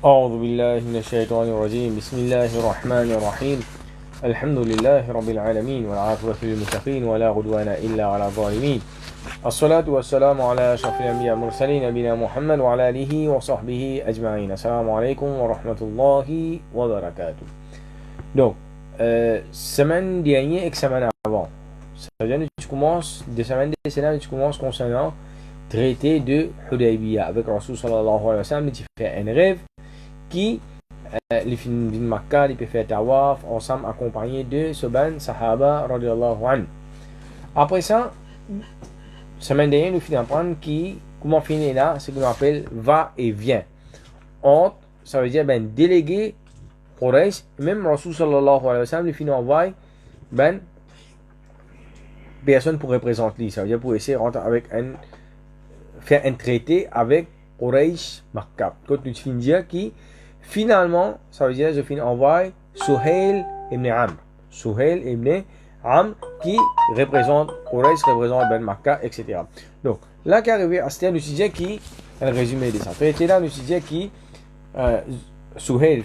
أعوذ بالله من الشيطان الرجيم بسم الله الرحمن الرحيم الحمد لله رب العالمين والعاقبة للمتقين ولا عدوان إلا على الظالمين الصلاة والسلام على أشرف الأنبياء المرسلين نبينا محمد وعلى آله وصحبه أجمعين السلام عليكم ورحمة الله وبركاته. Donc, semaine dernière et semaine avant, ça veut dire que tu commences, deux semaines décennales, tu commences concernant traité de Hudaybiyah avec Rasul sallallahu alayhi wa sallam, tu fais un rêve qui les films de Makkah, ils peuvent faire tawaf ensemble accompagnés de Soban Sahaba radiallahu anhu. Après ça, semaine dernière, nous finissons apprendre qui, comment finir là, ce qu'on appelle va et vient. Entre, ça veut dire ben délégué Quraysh, même Rasul sallallahu alayhi wa sallam, les finissons envoyer ben personne pour représenter lui. Ça veut dire pour essayer de rentrer avec faire un traité avec Quraysh Makkah. Quand nous finissons dire qui finalement, ça veut dire je finis envoyer Suhail ibn Amr. Suhail ibn Amr qui représente Quraysh, représente Ben Makkah, etc. Donc, là qui est arrivé à ce nous disait qui, un résumé de ça. Traité là, nous disait qui, Suhail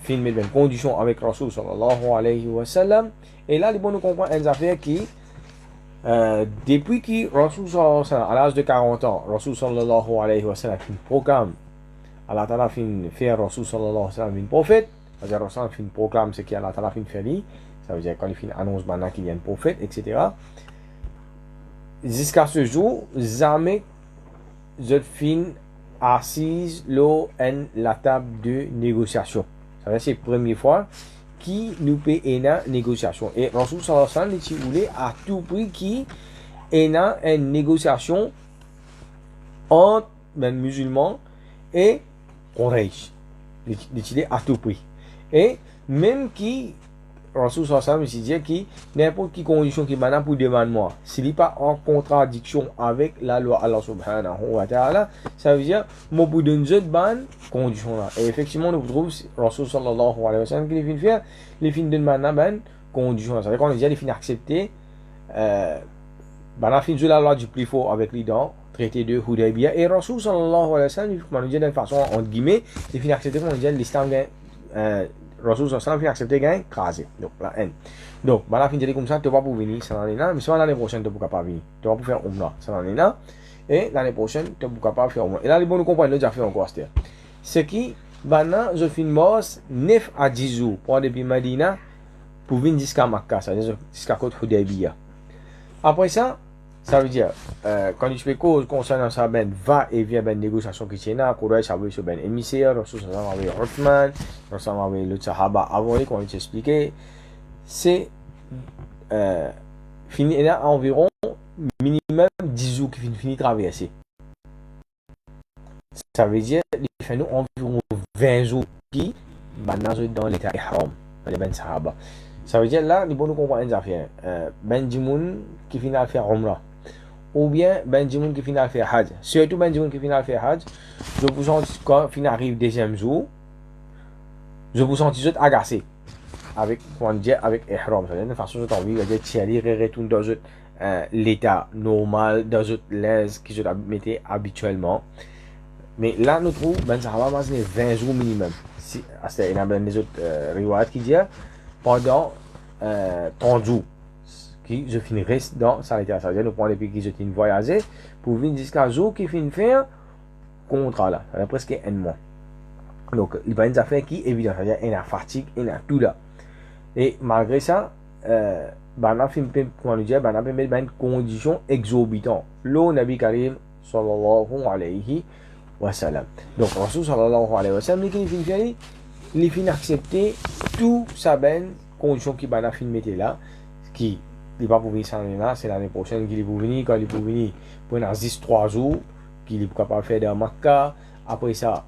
finit une condition avec Rasul sallallahu alayhi wa sallam. Et là, les bons nous comprennent une affaire qui, depuis que Rasul sallallahu alayhi wa sallam, à l'âge de 40 ans, Rasul sallallahu alayhi wa sallam, fait un programme. Allah Ta'ala fait Rasul sallallahu alayhi wa sallam un prophète. C'est-à-dire Rasul fait proclame ce qu'Allah Ta'ala fait lui. Ça veut dire quand il fait annonce maintenant qu'il y a un prophète, etc. Jusqu'à ce jour, jamais je fin assise là en la table de négociation. Ça veut dire c'est la première fois qui nous paie une négociation. Et Rasul sallallahu alayhi wa sallam voulait à tout prix qui ait une négociation entre les musulmans et Quraysh, décidé à tout prix. Et même qui, Rasul sallallahu alayhi wa sallam, dit que n'importe quelle condition qui m'a pour demander moi, s'il n'est pas en contradiction avec la loi Allah subhanahu wa ta'ala, ça veut dire, moi pour donner une bonne condition là. Et effectivement, nous trouvons Rasul sallallahu alayhi wa sallam qui les fin faire, les fin donner une bonne condition là. Ça veut dire qu'on a déjà les fin accepter, la fin de la loi du plus fort avec lui dans traité de Hudaybiyah et Rasul sallallahu alayhi wa sallam comment nous dit d'une façon entre guillemets c'est fini accepté comment nous dit l'islam Rasul sallallahu alayhi wa sallam fini accepté gain crasé donc la haine donc la fin de comme ça tu vas pas pour venir ça l'année là mais soit l'année prochaine tu pourras pas venir tu vas pour faire umrah ça l'année là et l'année prochaine tu pourras pas faire umrah et là les bons nous comprendre le déjà fait encore c'est qui maintenant je finis mort 9 à 10 jours pour depuis Medina pour venir jusqu'à Makkah ça veut dire jusqu'à côté Hudaybiyah après ça ça veut dire, quand il se fait cause concernant ça, ben, va et vient, ben, négociation chrétienne, Quraysh avait sur ben, émissaire, Rasul sallallahu alayhi wa sallam avait Uthman, Rasul sallallahu alayhi wa sallam avait le Sahaba avant, qu'on a expliqué, c'est, fini, là, environ, minimum 10 jours qui finit traverser. Ça veut dire, il fait nous environ 20 jours qui, ben, dans l'état ihram, les ben Sahaba. Ça veut dire, là, il faut nous comprendre une affaire, ben, Jimoun qui finit à faire Umrah. Ou bien Benjamin qui finit à faire Hajj. Surtout Benjamin qui finit à faire Hajj, je vous sens quand il arrive deuxième jour, je vous sens tout agacé avec comment dire avec ihram. C'est une façon de envie de tirer et retourner dans l'état normal, dans l'aise qui je mettais habituellement. Mais là nous trouvons ben ça va passer 20 jours minimum. Si c'est une des autres riwayat qui dit pendant 30 jours. Je finirai dans sa littérature. Ça veut dire, nous prenons depuis que je finis voyager pour venir jusqu'à jour qui finit faire contrat là. Ça veut dire presque un mois. Donc, il va y avoir une affaire qui est évidente. Ça veut dire, il y a fatigue, il y a tout là. Et malgré ça, on a fait une condition exorbitante. Le Nabi Karim sallallahu alayhi wa sallam. Donc, Rasul sallallahu alayhi wa sallam, il finit accepter tout sa bonne condition qui va mettre là, qui il va pour venir cette année-là, c'est l'année prochaine qu'il est pour venir. Quand il est pour venir, pour 3 jours, qu'il est capable de faire dans Makkah. Après ça,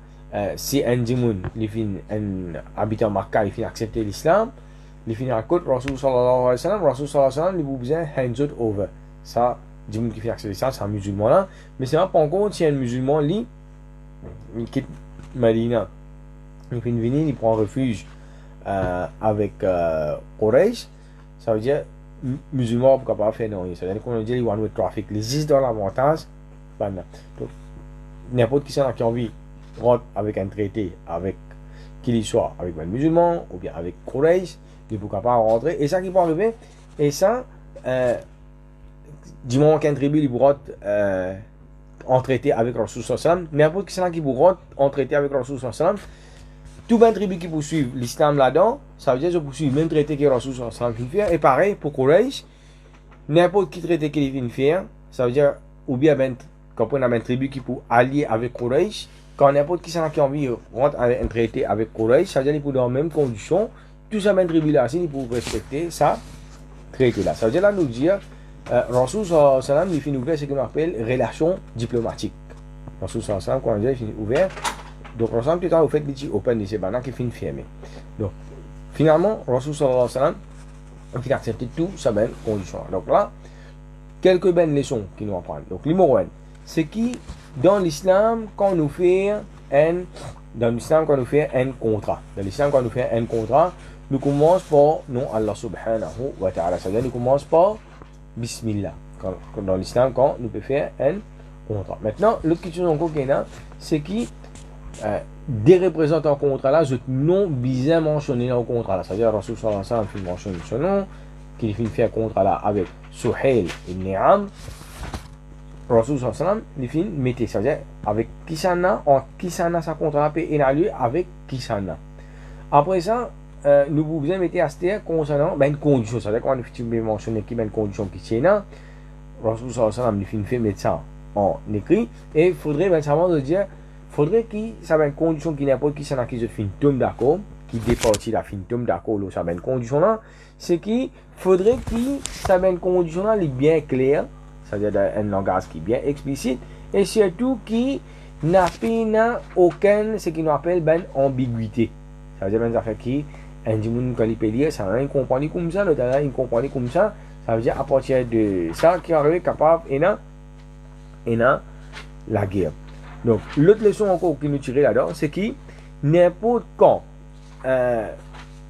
si un Jimoun, il finit un habitant Makkah, il finit accepter l'islam, il finit à côté Rasul sallallahu alayhi wa sallam, Rasul sallallahu alayhi wa sallam, il vous besoin hands over. Ça, Jimoun qui finit accepter l'islam, c'est un musulman là. Mais c'est pas encore si un musulman, il quitte Medina, il finit venir, il prend refuge avec Quraysh, ça veut dire musulmans ne peuvent pas faire non. C'est-à-dire qu'on dit one way traffic. Les 10 dans l'avantage, donc n'importe qui qui a envie rentre avec un traité avec qu'il soit avec les musulmans ou bien avec Quraysh, il ne peut pas rentrer. Et ça qui peut arriver, et ça, du moment qu'un tribu il rentre en traité avec Rasul sallam, n'importe qui qui rentre en traité avec Rasul sallam, tout ben tribu qui poursuivent l'islam là-dedans, ça veut dire qu'ils poursuivent le même traité que Rasul sallam fait. Et pareil pour Quraysh, n'importe qui traité qu'il vient faire, ça veut dire, ou bien ben, quand on a une tribu qui peut allier avec Quraysh, quand n'importe qui a envie de rentrer avec un traité avec Quraysh, ça veut dire qu'il peut dans les mêmes conditions, tout ça, même tribu là, il peut respecter ça, traité là. Ça veut dire là, nous dire, Rasul sallam, il finit ouvert ce qu'on appelle relation diplomatique. Rasul sallam, quand on dit, il finit ouvert. Donc, Rasul tout le temps, au fait, il dit open, c'est pas qui finit fermé. Donc, finalement, Rasul sallam, il finit accepter tout ça, même condition. Donc là, quelques bonnes leçons qui nous apprennent. Donc, numéro 1, c'est qui, dans l'islam, quand nous fait un contrat. Dans l'islam, quand nous fait un contrat, nous commençons par non Allah subhanahu wa ta'ala. C'est-à-dire, nous commençons par Bismillah. Dans l'islam, quand nous pouvons faire un contrat. Maintenant, l'autre question encore qu'il y a, c'est qui des représentants contrat là, je non bien mentionné dans le contrat là. C'est-à-dire, Rasul sallallahu alayhi wa sallam mentionne son nom, qu'il finit faire un contrat là avec Suhail ibn Amr. Rasul sallallahu alayhi wa sallam, il finit mettre, c'est-à-dire, avec Kisana, en Kisana, sa contrat peut évaluer avec Kisana. Après ça, nous pouvons mettre à cette concernant une condition. C'est-à-dire, quand on a mentionné qu'il y a une condition qui est là, Rasul sallallahu alayhi wa sallam, il finit faire mettre ça en écrit, et il faudrait savoir de dire, faudrait qu'il ça ait une condition qui n'importe qui s'en a qui se fait une d'accord, qui départit la fin d'accord, ça ait une condition là, c'est qu'il faudrait qu'il ça ait une condition là, bien claire, c'est-à-dire un langage qui est bien explicite, et surtout qui n'a pas aucune, ce qu'on appelle ben ambiguïté. Ça veut dire ben affaire qui, un dimanche quand il peut lire, ça a une compagnie comme ça, l'autre a une compagnie comme ça, ça veut dire à partir de ça qui arrive capable et là la guerre. Donc, l'autre leçon encore qui nous tire là-dedans, c'est que n'importe quand,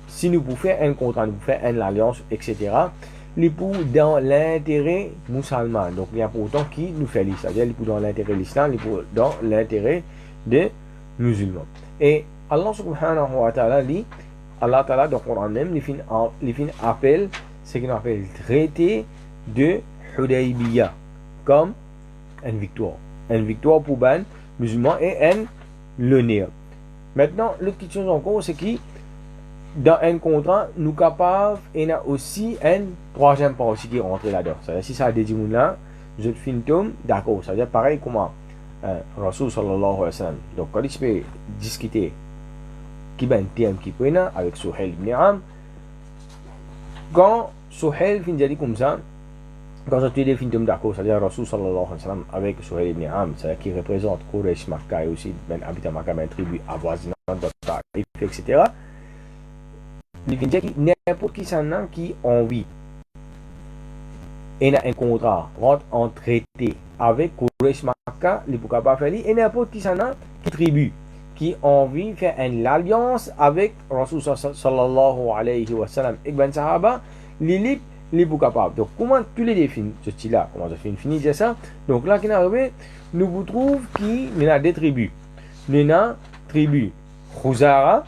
si nous pouvons faire un contrat, nous pouvons faire une alliance, etc., nous pouvons dans l'intérêt musulman. Donc, il y a pourtant qui nous fait l'islam. C'est-à-dire, nous pouvons dans l'intérêt de l'islam, nous pouvons dans l'intérêt des musulmans. Et Allah subhanahu wa ta'ala dit, Allah ta'ala, dans le Coran même, il finit appelle ce qu'on appelle le traité de Hudaybiyah, comme une victoire. Une victoire pour les musulmans et un l'honneur. Maintenant, l'autre question encore, c'est que dans un contrat, nous sommes capables, et il y a aussi une troisième partie qui rentre là-dedans. C'est-à-dire, si ça a des gens là, je finis d'accord. C'est-à-dire, pareil comme Rasul sallallahu alayhi wa sallam. Donc, quand il peut discuter qui est un thème qui peut avec Suhail ibn Amr, quand Suhail finit de dire comme ça, quand on dit film d'accord, c'est-à-dire Rasul sallallahu alayhi wa sallam avec Suhail ibn Amr, c'est-à-dire qui représente Quraysh, Makkah et aussi ben habitant Makkah, ben tribu avoisinante, etc. Il vient dire que n'importe qui s'en a qui a envie et a un contrat, rentre en traité avec Quraysh, Makkah, il ne peut pas faire et n'importe qui s'en a qui tribu qui a envie de faire une alliance avec Rasul sallallahu alayhi wa sallam et ben sahaba, les capables. Donc, comment tu les définis, ce style-là? Comment je finis de ça? Donc, là, qui arrive, nous vous trouvons qu'il y a des tribus. Il y a tribu Khuzara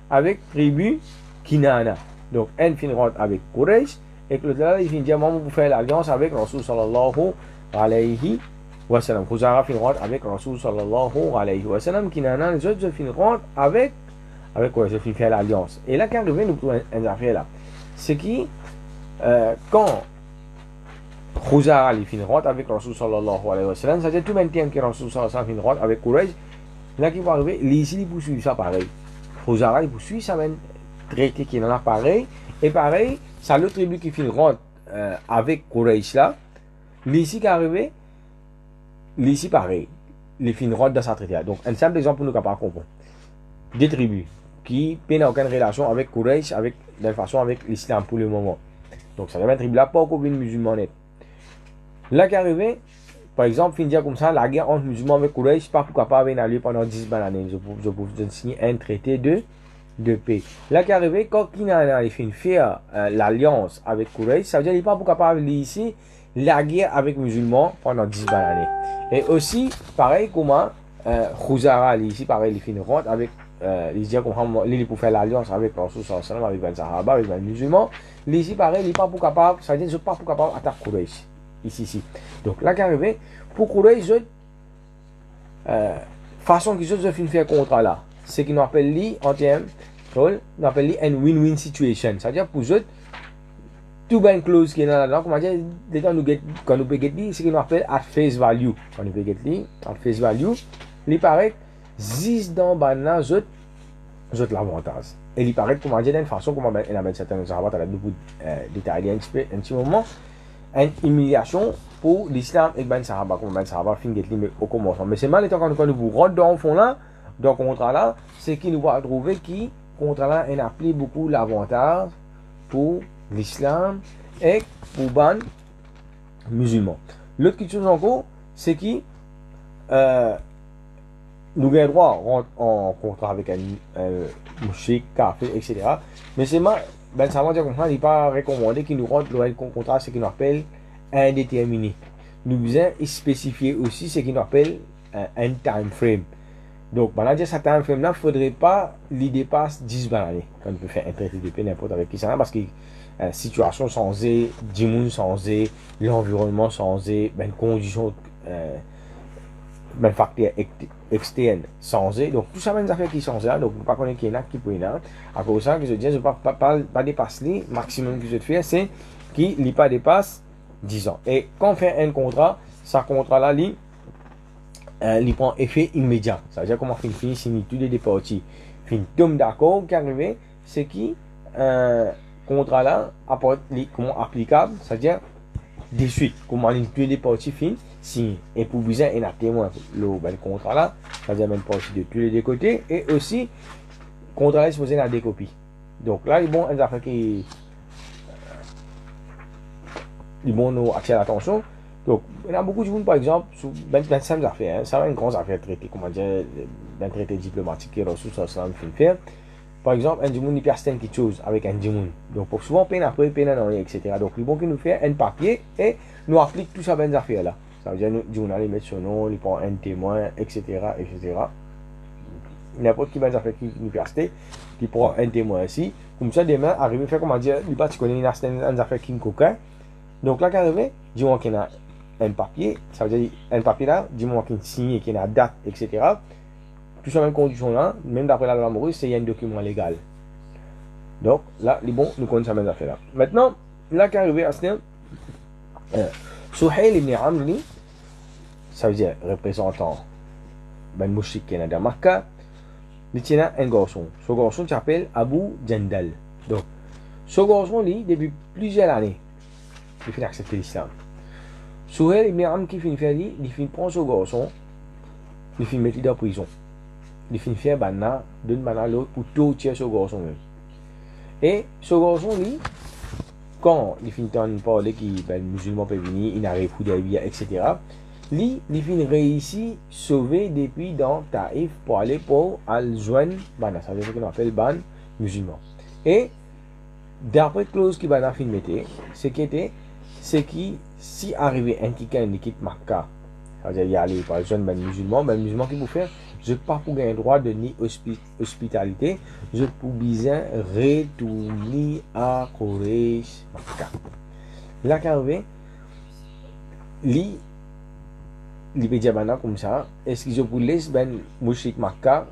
avec tribu Kinana. Donc, un fin rentre avec Quraysh et que l'autre, il finit dire, moi, vous faites l'alliance avec Rasul sallallahu alayhi wa sallam. Khuzara fin rentre avec Rasul sallallahu alayhi wa sallam. Kinana, les autres, fin rentre avec quoi? Je finis faire l'alliance. Et là, qui arrive, nous trouvons une affaire là. C'est qui? Quand Khuzara il finit rentre avec Rasul sallallahu alayhi wa sallam, ça veut dire tout le même temps que Rasul sallallahu alayhi wa sallam finit rentre avec Quraysh, là qui va arriver, ici il poursuit ça pareil. Khuzara il poursuit ça même traité qui est dans la pareil, et pareil, ça l'autre tribu qui finit rentre avec Quraysh là, ici qui est arrivé, ici pareil, il finit rentre dans sa traité là. Donc un simple exemple pour nous capables de comprendre. Des tribus qui n'ont aucune relation avec Quraysh, de façon avec l'islam pour le moment. Donc ça devient une tribu là, pas aucune musulmane. Là qui arrivé, par exemple, fin dire comme ça, la guerre entre musulmans avec Quraysh, pas pourquoi pas avoir lieu pendant 10 années. Je peux signer un traité de paix. Là qui arrivé, quand Kinana a fait faire l'alliance avec Quraysh, ça veut dire qu'il n'est pas pourquoi pas avoir ici la guerre avec musulmans pendant 10 années. Et aussi, pareil, comment Khuzara ici pareil il fait une rentre avec il dit comment il pour faire l'alliance avec Rasul sallallahu alayhi wa sallam avec les Sahaba avec les musulmans ici pareil il n'est pas pour capable ça veut dire pas pour capable attaquer Quraysh ici donc là qui arrivé pour Quraysh façon qu'ils ont fait un contrat là c'est qu'ils nous appellent lui en termes nous appellent lui une win-win situation c'est à dire pour eux tout bien clause qui est là-dedans, comment dire, quand nous payons, c'est ce qu'on appelle at face value. Quand nous payons at face value, il paraît, zis dans banana, zot l'avantage. Et il paraît, comment dire, d'une façon, comment on a certains sahabats, à la beaucoup détaillé un petit moment, une humiliation pour l'islam et ben sahaba, comme ben sahaba, fin get limé au commencement. Mais c'est mal étant quand nous vous rentrons dans le fond là, dans le contrat là, c'est qu'il nous va trouver qui, contrat là, il applique beaucoup l'avantage pour l'islam et pour ban musulmans. L'autre chose encore, c'est que nous avons droit en contrat avec un mouchik, café, etc. Mais c'est mal, ben ça veut dire qu'on n'est pas recommandé qu'il nous rentre le contrat, ce qu'il nous appelle indéterminé. Nous devons spécifier aussi ce qu'il nous appelle un time frame. Donc, on dire ce time frame là, il ne faudrait pas qu'il dépasse 10 années. Quand on peut faire un traité de paix n'importe avec qui ça, parce que situation changée, du monde changé, l'environnement changé, ben conditions, ben facteurs externes changés. Donc tout ça, ben des affaires qui changent là. Donc on ne peut pas connaître qui est là, qui peut y là. À cause de ça, que je dis, je ne peux pas dépasser le maximum que je fais, c'est qu'il ne pas dépasse 10 ans. Et quand on fait un contrat, ce contrat là, il prend effet immédiat. Ça veut dire comment on finit, si tous les parties finissent d'accord, qui arrive, c'est qui contrat là apporte comment applicable, c'est-à-dire de suite, comment tous les parties finissent signer. Et pour besoin, il y a témoin le contrat là, c'est-à-dire même partie de tous les deux côtés, et aussi, contrat là est supposé avoir des copies. Donc là, il est bon, affaires qui il est bon nous attirer l'attention. Donc, il y a beaucoup de monde, par exemple, sur 25 affaires, hein, ça va une grande affaire traitée, comment dire, d'un traité diplomatique qui est reçu sur ce faire. Par exemple, un dimoun, il peut acheter quelque chose avec un dimoun. Donc, pour souvent, peine après, peine en rien, etc. Donc, le bon qui nous fait un papier et nous applique tout ça, ben affaires là. Ça veut dire, nous, dimoun, il met son nom, il prend un témoin, etc., etc. N'importe qui ben affaires qui nous peut acheter, qui prend un témoin ici. Comme ça, demain, arriver à faire, comment dire, il pas, tu connais une affaire qui est coquin. Donc, là, qu'arrive, dis-moi qu'il y a un papier, ça veut dire un papier là, dis-moi qu'il est signé, qu'il y a une date, etc. Tout ça, même condition là, même d'après la loi maurice, c'est un document légal. Donc là, les bons, nous connaissons ces affaires là. Maintenant, là qu'arrivé à ce temps, Suhail ibn Amri, ça veut dire représentant ben mouchik qui est dans Makkah, il tient un garçon. Ce garçon s'appelle Abu Jandal. Donc, ce garçon, lui, depuis plusieurs années, il fait accepter l'islam. Suhail ibn Amr qui finit faire lui, il finit prendre ce garçon, il finit mettre en prison. Il finit faire banna, donne banna l'autre pour torturer ce garçon même. Et ce garçon, lui, quand il finit de parler qu'il ben musulman peut venir, il n'arrive plus d'habiller, etc. Lui, il finit réussi sauver depuis dans Taïf pour aller pour al-Jouen banna, ça veut dire ce qu'on appelle ban musulman. Et d'après clause qui banna finit mettre, c'est qui si arrivé un quelqu'un qui quitte Makkah, ça veut dire y aller par exemple ben musulman qui peut faire, je n'ai pas pour gagner le droit de ni hospitalité, je peux bien retourner à Quraysh Makkah. Là qu'arrivé, li peut dire maintenant comme ça, est-ce que je peux laisser ben mouchik Makkah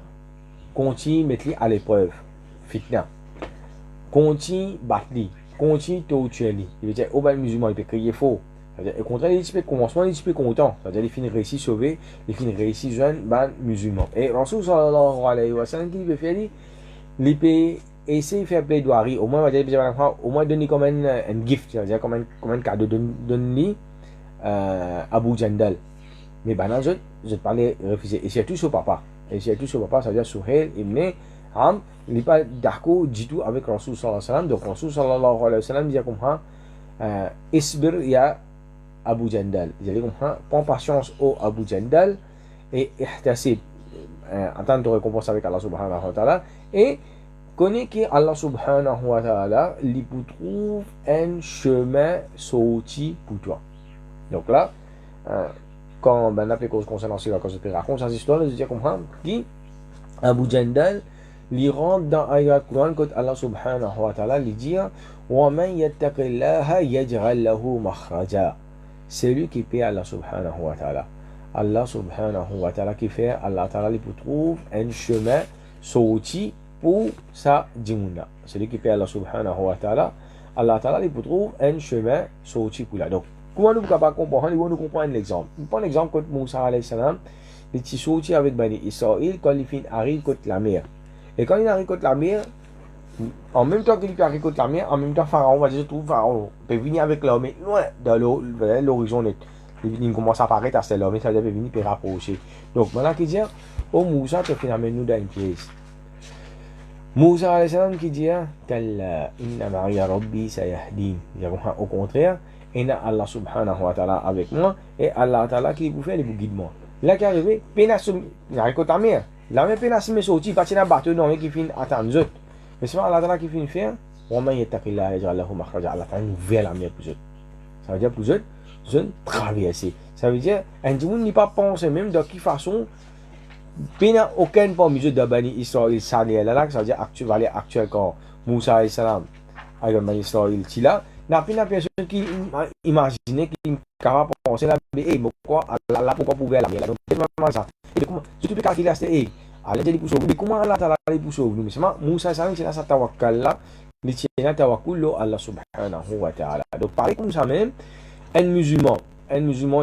continue mettre à l'épreuve, fitna, continue battre li, continue torturer li. Il veut dire au ben musulman il peut crier faux. C'est-à-dire, au contraire, il est commencement, il est content. C'est-à-dire, il finit réussi sauver, il finit réussi jeune, ban musulman. Et Rasul sallallahu alayhi wa sallam, qu'il peut faire, il peut essayer de faire plaidoirie. Au moins, au moins donner comme un gift, c'est-à-dire comme un cadeau, donner Abu Jandal. Mais ben, je parlais refuser. Et surtout sur papa. Et surtout sur papa, c'est-à-dire Suhail ibn Amr, il n'est pas d'accord du tout avec Rasul sallallahu alayhi wa sallam. Donc, Rasul sallallahu alayhi wa sallam dit comme ça, Isbir ya Abu Jandal. Jadi prends patience au Abu Jandal et ihtasib, attends de récompense avec Allah subhanahu wa ta'ala et connais que Allah subhanahu wa ta'ala lui trouve un chemin sorti pour toi. Donc là, quand ben a fait cause concernant ce cause de raconte cette histoire je dis comprendre qui Abu Jandal li rentre dans ayat Quran quand Allah subhanahu wa ta'ala lui dit wa man yattaqillaha yaj'al lahu makhraja, c'est lui qui paie Allah subhanahu wa ta'ala. Allah subhanahu wa ta'ala qui fait Allah ta'ala lui trouve un chemin sorti pour sa djimouna, c'est lui qui paie Allah subhanahu wa ta'ala. Allah ta'ala lui trouve un chemin sorti pour là. Donc comment nous pouvons pas comprendre, nous comprendre l'exemple. On prend l'exemple quand Moussa alayhi salam il est sorti avec Bani Israël quand il arrive côté la mer. Et quand il arrive côté la mer, en même temps qu'il arrive côté la mer, en même temps Pharaon va dire je trouve Pharaon peut venir avec l'armée loin dans l'horizon net. Il commence à apparaître à cette l'armée, ça devait venir pour rapprocher. Donc maintenant qu'il dit oh Moussa te finalement nous dans une pièce. Moussa alayhi salam qui dit kalla inna ma'iya rabbi sayahdin. Au contraire, il y a Allah subhanahu wa ta'ala avec moi et Allah ta'ala qui vous fait les guide moi. Là qui est arrivé, pénasum, il a récolté la mer. La mer pénasum est sorti, parce qu'il y a un bateau dans qui finit attendre les autres. Mais c'est pas Allah Ta'ala qui finit faire. Wa man yattaqillah yaj'al lahu makhraja. Allah Ta'ala nous ouvert la mer pour eux. Ça veut dire pour eux, je traverser. Ça veut dire, un monde n'y pas penser même de quelle façon, pénal aucun parmi eux de Bani Israël, ça là, ça veut dire actuel quand Moussa alayhi salam, avec Bani Israël, là. N'a pas personne qui imaginait qui est capable de penser là, mais pourquoi Allah pourquoi pouvait la mer donc c'est ça. Et comment si tu peux calculer c'est Allah dit pour sauver comment Allah Ta'ala pour sauver nous mais seulement Moussa ça c'est ça tawakkal là il tient tawakkul Allah subhanahu wa ta'ala. Donc pareil comme ça même un musulman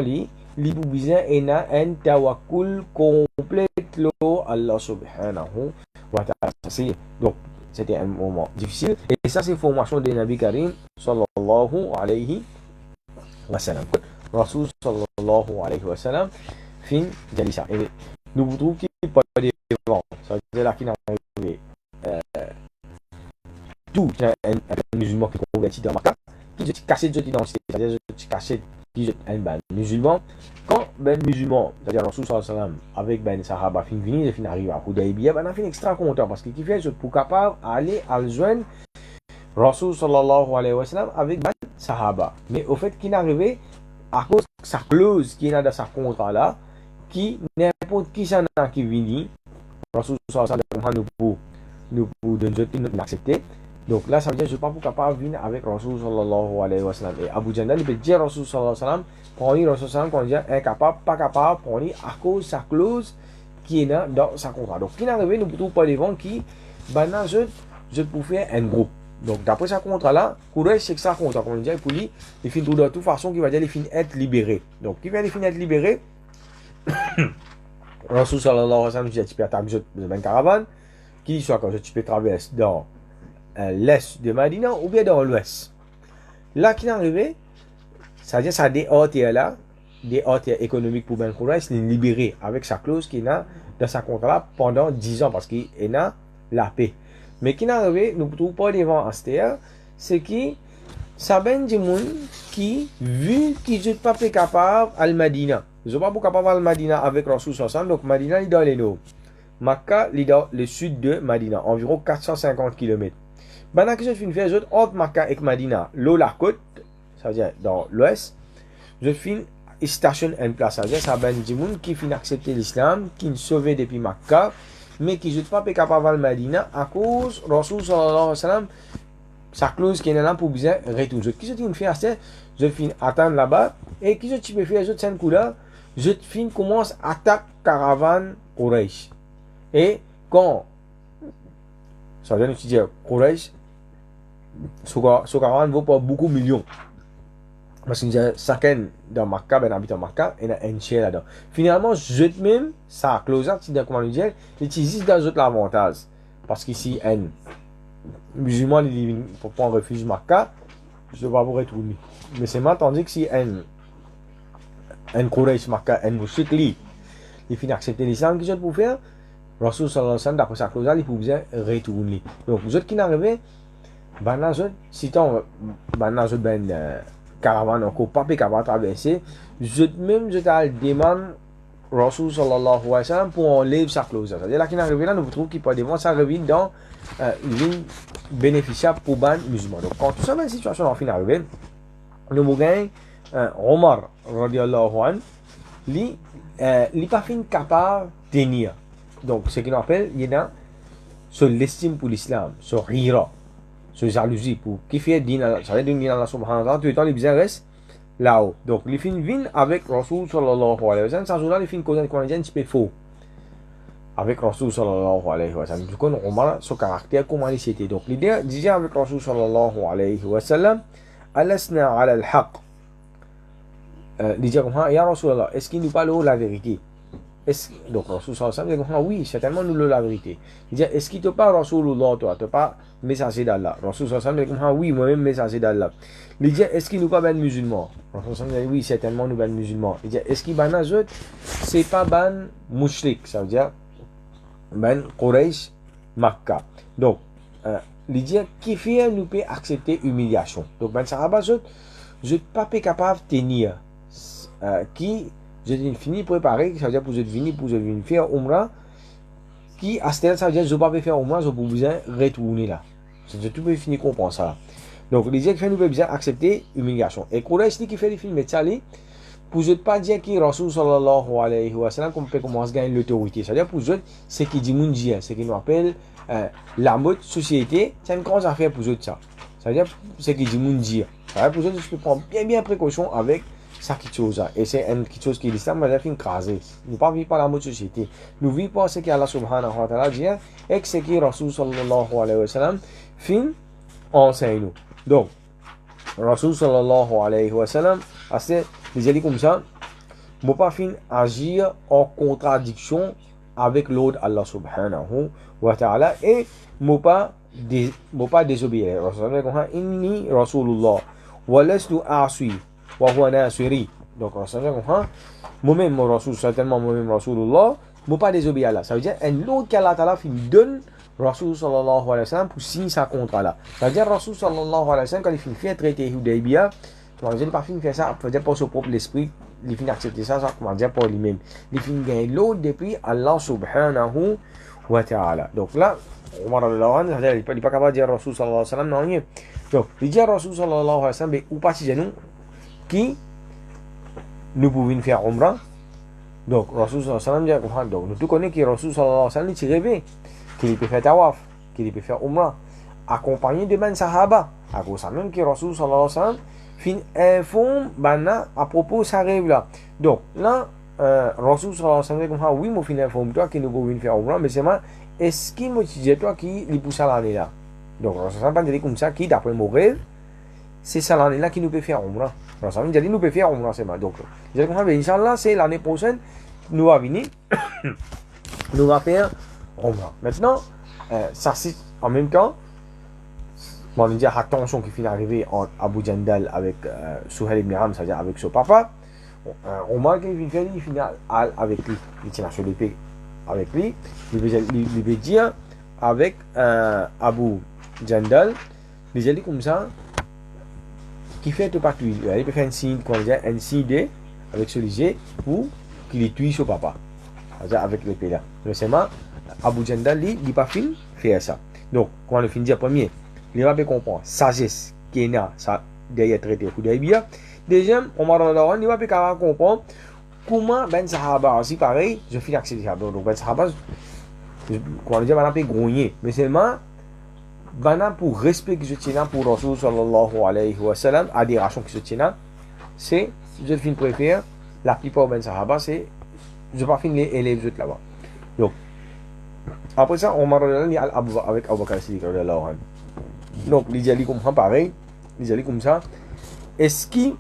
lui pour besoin ena un tawakkul complet lo Allah subhanahu wa ta'ala. C'est donc c'était un moment difficile et ça c'est formation de Nabi Karim sallallahu alayhi wa sallam. Rasul sallallahu alayhi wa sallam fin jalisa et nous trouvons qu'il pas devant ça veut dire là qu'il arrivé tout un musulman qui est converti dans Makkah qui se caché de l'identité, c'est-à-dire se caché qui un musulman quand ben musulman c'est-à-dire Rasul sallallahu alayhi wa sallam avec ben sahaba fin venir et fin arriver à Hudaybiya ben on fin extra content parce qu'il fait pour capable aller à joindre Rasul sallallahu alayhi wa sallam avec ben sahaba mais au fait qu'il n'arrivait à cause de sa clause qui est dans sa contrat là qui n'importe qui s'en a qui vient Rasul sallallahu alayhi wa sallam nous pour donner nous accepter. Donc là ça veut dire je ne suis pas capable de venir avec Rasul sallallahu alayhi wa sallam et Abu Jandal il peut dire Rasul sallallahu alayhi wa sallam pour lui Rasul sallallahu alayhi wa sallam quand il est incapable pas capable pour lui à cause de sa clause qui est dans sa contrat. Donc qui n'arrive nous ne pas devant qui maintenant je peux faire un groupe. Donc d'après sa contrat là Quraysh c'est que ça contrat comme on dit pour lui il finit de toute façon qui va dire il finit être libéré. Donc qui va finir être libéré Rasul sallallahu alayhi wa sallam dit tu peux attaquer une caravane qui soit quand tu peux traverser dans l'est de Madina ou bien dans l'ouest. Là qui est arrivé, c'est-à-dire ça des OTA là, des OTA économiques pour Ben Quraysh, il est libéré avec sa clause qui a dans sa contrat là pendant 10 ans parce qu'il a la paix. Mais qui est arrivé, nous ne trouvons pas devant Astéa, c'est que ça ben du monde qui, vu qu'ils ne sont pas capables à Madina, ils ne sont pas capables à Madina avec Rasul sallallahu alayhi wa sallam, donc Madina est dans les nord. Makkah est dans le sud de Madina, environ 450 km. Maintenant que je finis faire entre Makkah et Madina, l'eau la côte, ça veut dire dans l'ouest, je finis station en place, ça veut dire ça ben du monde qui finit accepter l'islam, qui est sauvé depuis Makkah, mais qui ne sont pas capables à Madina à cause Rasul sallallahu alayhi wa sallam, sa clause qui est là pour bien retourner. Qui se finis faire ça, je finis attendre là-bas, et qui se peux faire cette coup là, je finis commence attaque caravane Quraysh. Et quand ça veut dire Quraysh ce caravane vaut pas beaucoup de millions parce que chacun dans Makkah ben habite en Makkah et il y a un tiers là-dedans. Finalement je même ça close c'est dans comment dire il utilise dans autres l'avantage parce qu'ici un musulman il pour prendre refuge Makkah je vais pas vous retourner mais c'est mal tandis que si un Quraysh Makkah un mushrik il finit accepter l'islam qu'ils ont pour faire Rasul sallallahu alayhi wa sallam d'après sa clause il pouvait retourner. Donc vous autres qui n'arrivez ben si ton ben caravane encore pas capable traverser je même je te demande Rasul sallallahu alayhi wa sallam pour enlever sa clause. C'est-à-dire là qui n'arrive là nous trouvons qu'il peut devant ça revient dans une bénéficiaire pour ban musulman. Donc quand tout ça dans situation en fin arrivé nous gagne Omar radiyallahu anhu li pas fin capable de tenir. Donc, ce qu'on appelle, il y a sur l'estime pour l'islam, sur rira, sur jalousie, pour qui fait din, ça veut dire Allah subhanahu wa ta'ala, tout le temps, les bizarres restent là-haut. Donc, les fins viennent avec Rasul sallallahu alayhi wa sallam, ça joue là, les fins causent qu'on a un petit peu faux. Avec Rasul sallallahu alayhi wa sallam. Du coup, on voit son caractère, comment il était. Donc, l'idée, déjà avec Rasul sallallahu alayhi wa sallam, alasna ala al-haq. L'idée comme ça, ya Rasulallah, est-ce qu'il nous parle la vérité? Donc, Rasul sallallahu alayhi wa sallam, oui, certainement nous la vérité. Il dit, est-ce qu'il te parle Rasulullah, toi? Tu pas messager d'Allah? Rasul sallallahu alayhi wa sallam, oui, moi-même messager d'Allah. Il dit, est-ce qu'il nous parle ben musulman? Rasul sallallahu alayhi wa sallam, oui, certainement nous ben musulman. Il dit, est-ce qu'il ban azot? C'est pas ban mushrik, ça veut dire, ben Quraysh, Makkah. Donc, l'idée qui fait nous peut accepter humiliation. Donc, ben Sahaba, je ne pas capable de tenir. Qui, je fini préparer, ça veut dire pour je venir faire Umrah, qui à ce temps, ça veut dire que je ne peux pas faire Umrah, je peux besoin retourner là. Je tout peux finir comprendre ça. Donc, l'idée qui fait nous peut bien accepter humiliation. Et Quraysh qui fait les films de Tchali, pour ne pas dire que Rasul sallallahu alayhi wa sallam peut commencer à gagner l'autorité. C'est-à-dire pour eux, c'est qui dit Moundia, c'est qui nous appelle la mode société, c'est une grande affaire pour eux ça. C'est-à-dire c'est qui dit Moundia. C'est-à-dire pour eux, je peux prendre bien précaution avec ça qui chose. Et c'est quelque chose qui l'islam va faire écraser. Nous ne vivons pas la mode société. Nous vivons pas ce qu'Allah subhanahu wa ta'ala dit et ce que Rasul sallallahu alayhi wa sallam fin enseigne nous. Donc, Rasul sallallahu alayhi wa sallam, il dit comme ça, ne faut pas agir en contradiction avec l'ordre Allah subhanahu wa ta'ala et ne pas désobéir. Rasul sallallahu alayhi wa sallam, inni rasulullah wa lastu aswi wa huwa nasiri. Donc Rasul sallallahu alayhi wa sallam, moi-même Rasul, certainement moi-même Rasulullah, ne pas désobéir à Allah. Ça veut dire un l'ordre qu'Allah ta'ala donne Rasul sallallahu alayhi wa sallam pour signer sa contrat là. Ça veut dire Rasul sallallahu alayhi wa sallam quand il finit faire traiter Hudaybiyah, comment dire pas finir faire ça, faut dire pour son propre esprit, il finit accepter ça comment dire pour lui-même. Il finit gagner l'autre depuis Allah subhanahu wa ta'ala. Donc là, Omar radhiyallahu anhu, il n'est pas capable de dire Rasul sallallahu alayhi wa sallam non rien. Donc, il dit Rasul sallallahu alayhi wa sallam ou pas si nous qui nous pouvons faire Umrah. Donc Rasul sallallahu alayhi wa sallam dit donc nous tous connaissons que Rasul sallallahu alayhi wa sallam il rêvé qu'il peut faire tawaf, qu'il peut faire umrah, accompagné de ben sahaba. À cause de même que Rasul sallallahu alayhi wa sallam fin informe bana à propos de sa rêve là. Donc là, Rasul sallallahu alayhi wa sallam dit oui, moi fin informe toi que nous pouvons faire umrah, mais c'est moi, est-ce qu'il me dit toi qui lui pousse à l'année là? Donc Rasul sallallahu alayhi wa sallam dit comme ça, qui d'après mon rêve, c'est ça l'année là qui nous peut faire umrah. Rasul sallallahu alayhi wa sallam dit nous peut faire umrah, c'est moi. Donc, je dis comme ça, Inch'Allah, c'est l'année prochaine, nous va venir, nous va faire Umrah. Maintenant, ça c'est en même temps, on va dire attention qui finit d'arriver entre Abu Jandal avec Suhail ibn Amr, c'est-à-dire avec son papa. Omar qui finit avec lui, il tient sur l'épée avec lui, il veut dire avec Abu Jandal, il dit comme ça, qui fait tout partout, il peut faire un signe, un signe avec celui-ci pour qu'il tue son papa, c'est-à-dire avec l'épée là. Donc c'est moi. Abu Jandal, il n'a pas fini faire ça. Donc, quand on finit premier, il va bien comprendre sagesse qui est là, ça, derrière traité Hudaybiyah. Deuxième, on il va bien comprendre comment Ben Sahaba aussi pareil, je finis accepter ça. Donc, Ben Sahaba, quand on dit, on a pas grogné, mais seulement, pour respect que je tiens pour Rasul sallallahu alayhi wa sallam, adhération que je tiens, c'est, je finis préfère, la plupart Ben Sahaba, c'est, je ne vais pas finir les élèves là-bas. Donc, après ça, on m'a regardé avec Abu Bakr Siddiq. Donc, il dit comme pareil, il dit comme ça. Est-ce que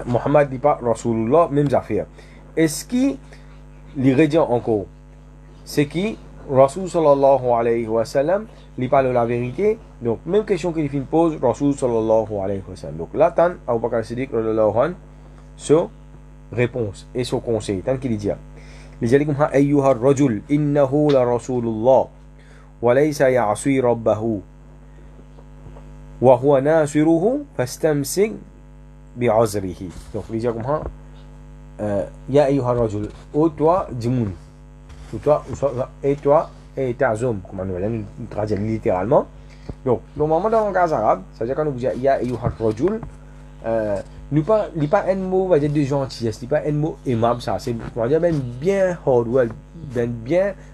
Muhammad dit pas Rasulullah, même affaire? Est-ce que l'ingrédient encore, c'est que Rasul sallallahu alayhi wa sallam, il parle la vérité? Donc, même question qu'il pose, Rasul sallallahu alayhi wa sallam. Donc, là, tant Abu Bakr Siddiq, sa réponse et son conseil, tant qu'il dit. لذلك أيها الرجل إنه لرسول الله وليس يعصي ربه وهو ناصره فاستمسك بعذره. Donc il dit comme ça, يا أيها الرجل, ô toi Djimoun, et toi et ta homme, comme on traduit littéralement. Donc normalement dans le langage arabe, ça veut dire quand on dit يا أيها الرجل, Il pas un mot, on va dire, de gentillesse, il pas un mot aimable, ça. C'est, on va dire, ben bien hard,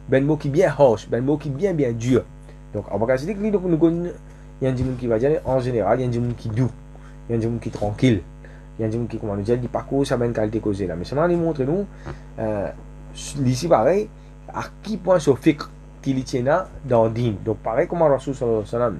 ben mot qui bien harsh, ben mot qui bien dur. Donc, on va dire que nous connaissons, il y a des gens qui va dire, en général, il y a des gens qui doux, il y a des gens qui tranquille, il y a des gens qui, comment dire, dit pas que ça a une qualité causée là. Mais seulement, il montre nous, ici, pareil, à qui point ce fiqh qu'il tient là dans din. Donc, pareil, comment Rasul sallallahu alayhi wa sallam,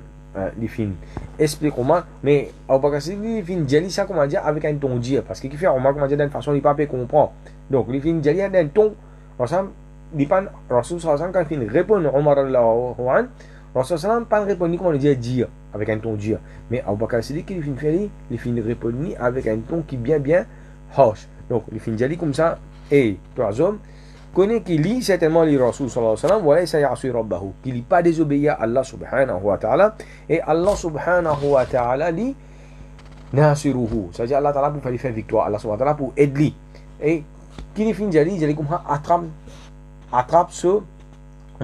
les films explique comment, mais au Bakassi les films jali ça comment dire avec un ton dire parce que qui fait on comment dire d'une façon il pas peut comprendre donc les films jali d'un ton ensemble dépend Rasul sallallahu quand il répond Omar radhiyallahu anhu Rasul sallallahu pas répondre comment dire avec un ton dire mais au Bakassi qui les films fait les films répondent avec un ton qui bien harsh donc les films jali comme ça et trois hommes connaît qu'il lit certainement les Rasul sallallahu alayhi wa sallam voilà ça ya'si rabbahu qu'il pas désobéir à Allah subhanahu wa ta'ala et Allah subhanahu wa ta'ala li nasiruhu c'est-à-dire Allah ta'ala pour faire victoire Allah subhanahu wa ta'ala pour aider et qu'il fin jali comme attrape ce on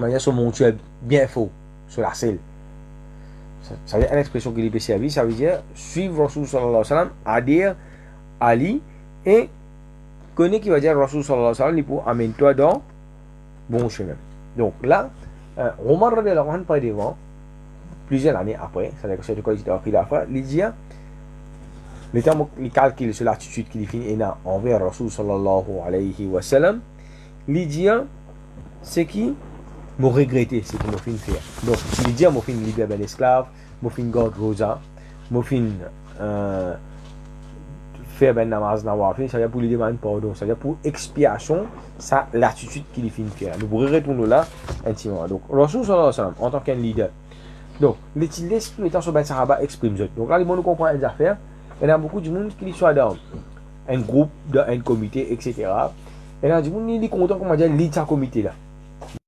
va dire ce montuel bien faux sur la selle ça veut dire une expression qu'il peut servir ça veut dire suivre Rasul sallallahu alayhi wa sallam adhérer à lui et connaît qui va dire Rasul sallallahu alayhi wa sallam pour amène-toi dans bon chemin. Donc là, Omar radhiyallahu anhu par devant, plusieurs années après, c'est-à-dire que c'est de quoi il a pris la fois, il dit, le temps il calcule sur l'attitude qu'il finit envers Rasul sallallahu alayhi wa sallam, il dit, c'est qui me regretter, c'est qui me fin faire. Donc, il dit, me fin libérer ben esclave, me fin garde rosa, me fin faire ben namaz nawafil, c'est-à-dire pour lui demander pardon, c'est-à-dire pour expiation, ça l'attitude qu'il finit faire. Nous pourrons retourner là intimement. Donc, Rasul sallallahu alayhi wa sallam, en tant qu'un leader, donc, il laisse tout le temps sur ben sahaba exprime ça. Donc là, les gens nous comprennent les affaires. Il y a beaucoup de monde qui soit dans un groupe, dans un comité, etc. Et là, du monde qui est content, comment dire, lead sa comité là.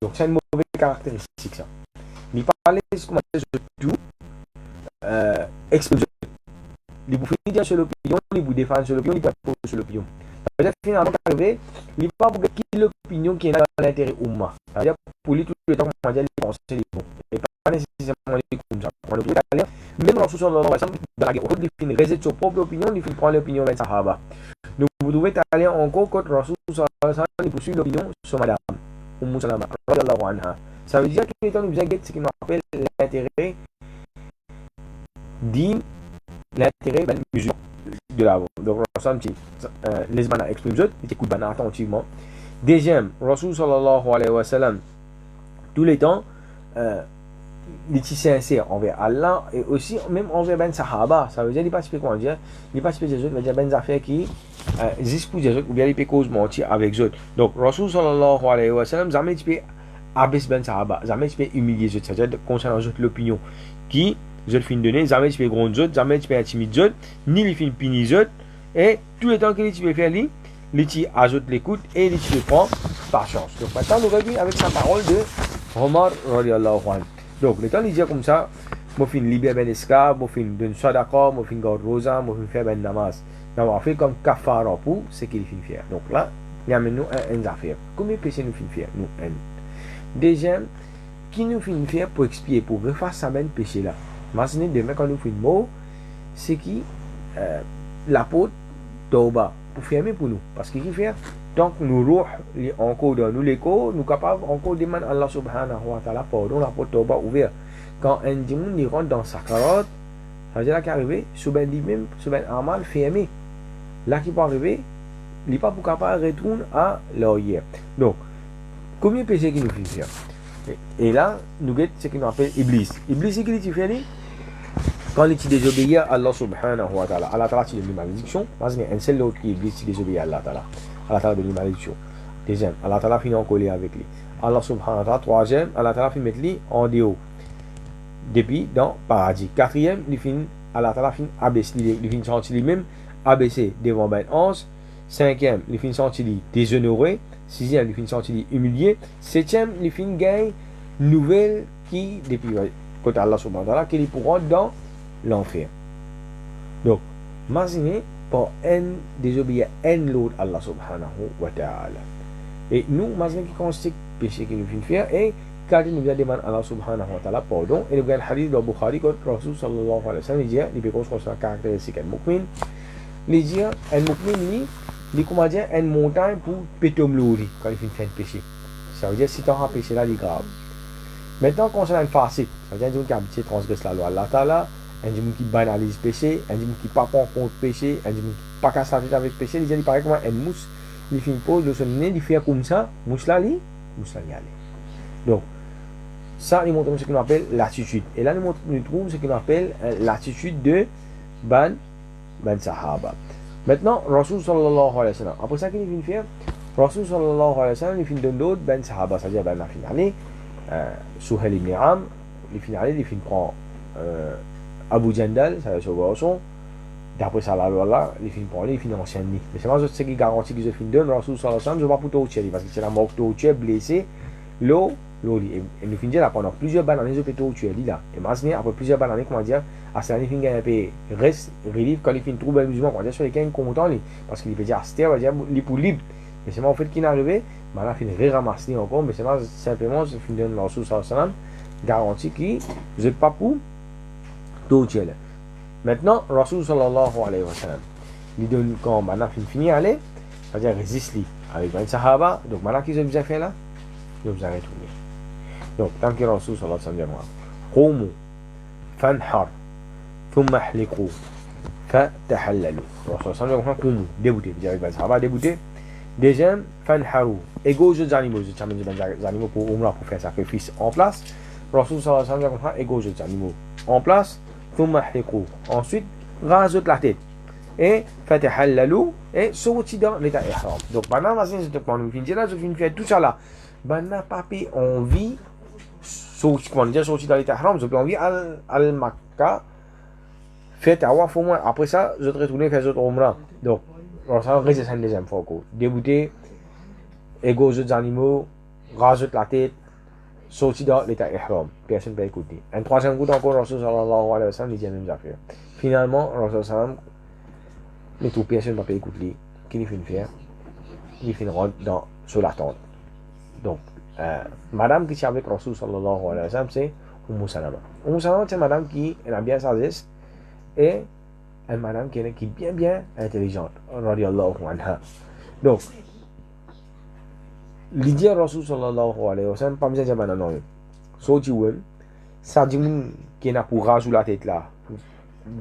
Donc, c'est une mauvaise caractéristique ça. Il parle, comment dire, de tout, exprime ça. Il vous finit dire sur l'opinion, il vous défend sur l'opinion, il vous pose sur l'opinion. C'est-à-dire finalement, arrivé, il n'est pas pour qu'il l'opinion qui est dans l'intérêt Oumma. C'est-à-dire pour lui tout le temps, comment dire, les pensées, les bons. Et pas nécessairement les comme ça. Même Rasul sallallahu alayhi wa sallam, dans la guerre, il finit réserver sa propre opinion, il finit prendre l'opinion des Sahaba. Donc vous devez aller encore quand Rasul sallallahu alayhi wa sallam, il poursuit l'opinion sur Madame Umm Salama, radhiyallahu anha. Ça veut dire que tout le temps, nous inquiète ce qu'on appelle l'intérêt din, l'intérêt musulman de la donc Rasul les bana exprime ça il écoute bana attentivement deuxième Rasul sallallahu alayhi wa sallam tous les temps il est sincère envers Allah et aussi même envers ben sahaba ça veut dire il pas spécifique comment dire il pas spécifique les autres veut dire ben affaires qui juste pour les autres ou bien il peut cause mentir avec eux donc Rasul sallallahu alayhi wa sallam jamais il peut abaisser ben sahaba jamais il peut humilier eux c'est-à-dire concernant l'opinion qui je fin donner jamais tu peux gronder autres jamais tu peux intimider autres ni les fin punir autres et tout le temps que tu peux faire lui tu ajoutes l'écoute et tu le prends par chance donc maintenant nous revenons avec sa parole de Omar radhiyallahu anhu donc le temps il dit comme ça moi fin libérer ben esclave moi fin donner sadaqa moi fin garder rosa moi fin faire ben namaz donc on fait comme kafara pour ce qu'il fin faire donc là il y a maintenant un affaire combien de péchés nous fin faire nous un deuxième qui nous fin faire pour expier pour refaire ça ben péché là. Imaginez demain quand nous faisons mot, c'est qui l'apôtre Tauba pour fermer pour nous. Parce qu'il fait, tant que nous roux encore dans nous l'écho, nous capables encore demander à Allah subhanahu wa ta'ala pardon, l'apôtre Tauba ouvert. Quand un démon il rentre dans sa carotte, ça veut dire qu'il arrive, sous ben lui-même, sous ben amal fermé. Là qui peut arriver, il n'est pas pour capable retourner à l'hier. Donc, combien de péchés qu'il nous fait faire? Et là, nous avons ce qu'on appelle Iblis. Iblis, c'est qui fait lui? Quand il désobéit à Allah subhanahu wa ta'ala, Allah ta'ala donne une malédiction. Parce qu'il y a un seul autre qui Iblis qui désobéit à Allah ta'ala. Allah ta'ala donne une malédiction. Deuxième, Allah ta'ala finit en colère avec lui. Allah subhanahu wa ta'ala, troisième, Allah ta'ala finit mettre lui en dehors. Depuis dans le paradis. Quatrième, Allah ta'ala finit abaisser, il finit sentir lui-même abaissé devant ben 11. Cinquième, il finit sentir lui déshonoré. Sixième, il finit sentir lui humilié. Septième, il finit gagner nouvelle qui, depuis côté Allah subhanahu wa ta'ala, qu'il pourra dans l'enfer. Donc, imaginez pour un désobéir un l'autre Allah subhanahu wa ta'ala. Et nous, imaginez qui constate péché que nous venons faire et quand nous vient demander à Allah subhanahu wa ta'ala pardon et nous avons un hadith de Bukhari que Rasul sallallahu alayhi wa sallam dit il peut construire sa caractéristique un mu'min il dit un mu'min il comment dire une montagne pour péter l'eau quand il fait un péché. Ça veut dire si tu as un péché là, il est grave. Maintenant, concernant le facile, ça veut dire un qui a habitué à transgresser la loi Allah Ta'ala, un qui banalise le péché, un qui ne prend pas en compte le péché, un qui ne pas casse la tête avec le péché, il paraît comme un mousse, il fait une pause, le sonner, il fait comme ça, mousse là, il allait. Donc, ça, il montre ce qu'on appelle l'attitude. Et là, nous trouvons ce qu'on appelle l'attitude de ban Sahaba. Maintenant, Rasul sallallahu alayhi wa sallam. Après ça, qu'il vient faire, Rasul sallallahu alayhi wa sallam, il vient donner d'autres ban Sahaba, c'est-à-dire ben la finale, Suhail ibn Am, il finale, il prend Abu Jandal, ça va se voir son. D'après ça, là, il finit par aller, il finit ancien nid. Mais c'est moi, ce qui garantit que je finis donne, Rasul sallallahu alayhi wa sallam, je ne vais pas pour tout tuer, parce que c'est la mort tout tuer, blessé, l'eau. Et nous finissons là pendant plusieurs bananes, je peux tout tuer là. Et maintenant, après plusieurs bananes, comment dire, à ce moment-là, il finit un peu reste, relief, quand il finit trouble musulman, comment dire, sur lesquels il est content, parce qu'il peut dire, c'était, on va dire, libre libre. Mais c'est moi, en fait, qui est arrivé, maintenant, il finit ramasser encore, mais c'est moi, simplement, je finis donne Rasul sallallahu alayhi wa sallam, garantie que vous n'êtes pas pour tout tuer là. Maintenant, Rasul sallallahu alayhi wa sallam, il donne, quand maintenant, il finit aller, c'est-à-dire, résiste avec 20 sahaba, donc maintenant, qu'est-ce que vous avez fait là? Vous avez retourné. Donc, tant que Rasul sallallahu alayhi wa sallam dit Qumu fanhar thumma hliqu fatahallalu. Rasul sallallahu alayhi wa sallam Qumu, débouté. Vous avez dit ça va débouter. Deuxième, fanharu. Ego jeux animaux. Je t'amène des animaux pour Umrah pour faire sacrifice en place. Rasul sallallahu alayhi wa sallam dit ego jeux animaux en place. Thumma hliqu. Ensuite, rajoute la tête. Et fatahallalu. Et sorti dans l'état ihram. Donc, maintenant, je te prends une fin. Là, je viens de faire tout ça là. Maintenant, papi, on vit. Comment dire, sorti dans l'état haram, je peux envie al-Makka, fait tawaf au moins. Après ça, je te retourne faire autres umrah. Donc, ça reste une deuxième fois. Débuter, ego aux autres animaux, rajoute la tête, sorti dans l'état ihram. Personne ne peut écouter. Un troisième coup encore, Rasul sallallahu alayhi wa sallam, il dit la même affaire. Finalement, Rasul sallam, les tout personne ne peut écouter. Qu'il finit faire? Il finit dans sur la tente. Donc, madame qui est avec Rasul sallallahu alayhi wa sallam, c'est Salama. Salama, c'est madame qui est bien sagesse et une madame qui est bien intelligente. Radiallahu anha. Donc, l'idée de Rasul sallallahu alayhi wa sallam, pas besoin de dire maintenant non. Sauf que ça dit qu'il y a pour rajouter la tête là.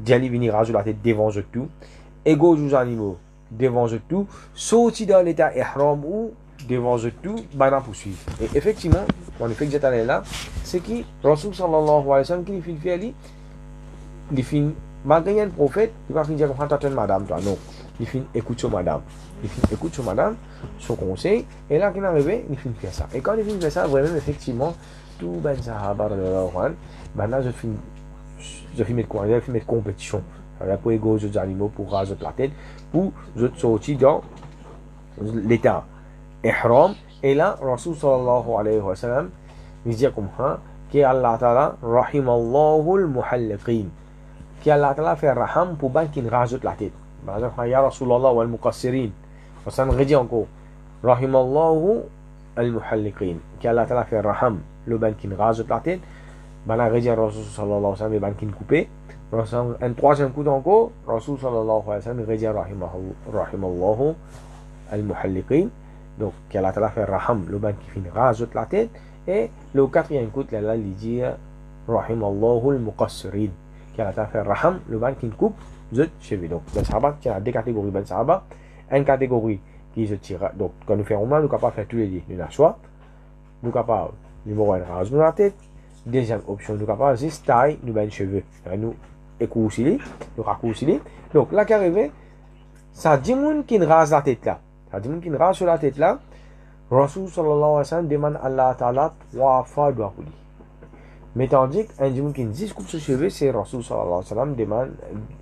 Djali venir rajouter la tête devant tout. Ego aux animaux devant tout. Sauf dans l'état ihram ou devant tout, ben poursuivre. Et effectivement, en effet que j'étais allé là, c'est qui Rasul sallallahu alayhi wa sallam qui finit faire il finit malgré un prophète, il va finir comme t'attends madame toi non, il finit écoute sur madame, son conseil et là qu'il est arrivé, il finit faire ça. Et quand il finit faire ça, vraiment effectivement tout ben sahaba maintenant je finis mettre quoi, je finis mettre compétition. Pour égaux aux animaux pour raser la tête pour je sortir dans l'état ihram. Et là, Rasul sallallahu alayhi wa sallam, il dit comme ça, que Allah Ta'ala, rahimallahu al-muhalliqin, que Allah Ta'ala fait raham pour ban qui rajoute la tête. Par exemple, ya Rasulallah wal muqassirin. Ça me redit encore, rahimallahu al-muhalliqin, que Allah Ta'ala fait raham, le ban qui rajoute la tête. Ben là, redit Rasul sallallahu alayhi wa sallam, le ban qui coupé. Un troisième coup encore, Rasul sallallahu alayhi wa sallam, redit rahimallahu al-muhalliqin. Donc, qu'Allah Ta'ala fait raham, le ban qui finit rajoute la tête. Et le quatrième coup, là, il dit rahimallahu al-muqassirin. Qu'Allah Ta'ala fait raham, le ban qui coupe, je cheveux. Donc, ben sahaba, il y a deux catégories ben sahaba. Une catégorie qui se tire. Donc, quand nous faisons nous capable faire tous les deux. Nous avons choix. Nous capable, numéro 1, rajoute la tête. Deuxième option, nous capable, juste taille, nous ben cheveux. Nous écourciller, nous raccourcir. Donc, là, qui arrive, ça dit moun qui rase la tête là. Ça dit qu'il rase sur la tête là. Rasul sallallahu alayhi wa sallam demande à Allah Ta'ala 3 fois doigt pour lui. Mais tandis qu'un dit qui dit coupe ses cheveux, c'est Rasul sallallahu alayhi wa sallam demande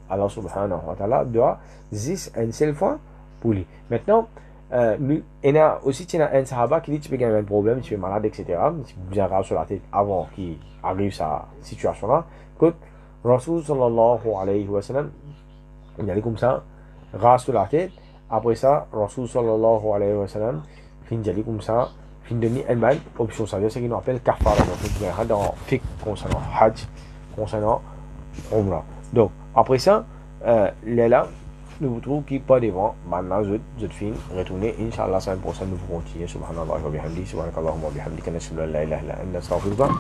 à Allah subhanahu wa ta'ala doigt 10 une seule fois pour lui. Maintenant, il y a aussi un sahaba qui dit tu peux gagner un problème, tu es malade, etc. Tu peux bien raser sur la tête avant qu'il arrive sa situation là. Que Rasul sallallahu alayhi wa sallam, il allait comme ça, rase sur la tête. Après ça, Rasul sallallahu alayhi wa sallam, fin d'aller comme ça, fin de donner une option, ça veut dire ce qu'on appelle kafara. Donc, on verra dans fiqh concernant Hajj, concernant Umrah. Donc, après ça, là, nous vous trouvons qui pas devant, maintenant je fin, retournez, Inch'Allah, semaine prochaine, nous vous continuer, subhanallah wa bihamdi, subhanakallahumma wa bihamdi, nashhadu an la ilaha illa anta, astaghfiruka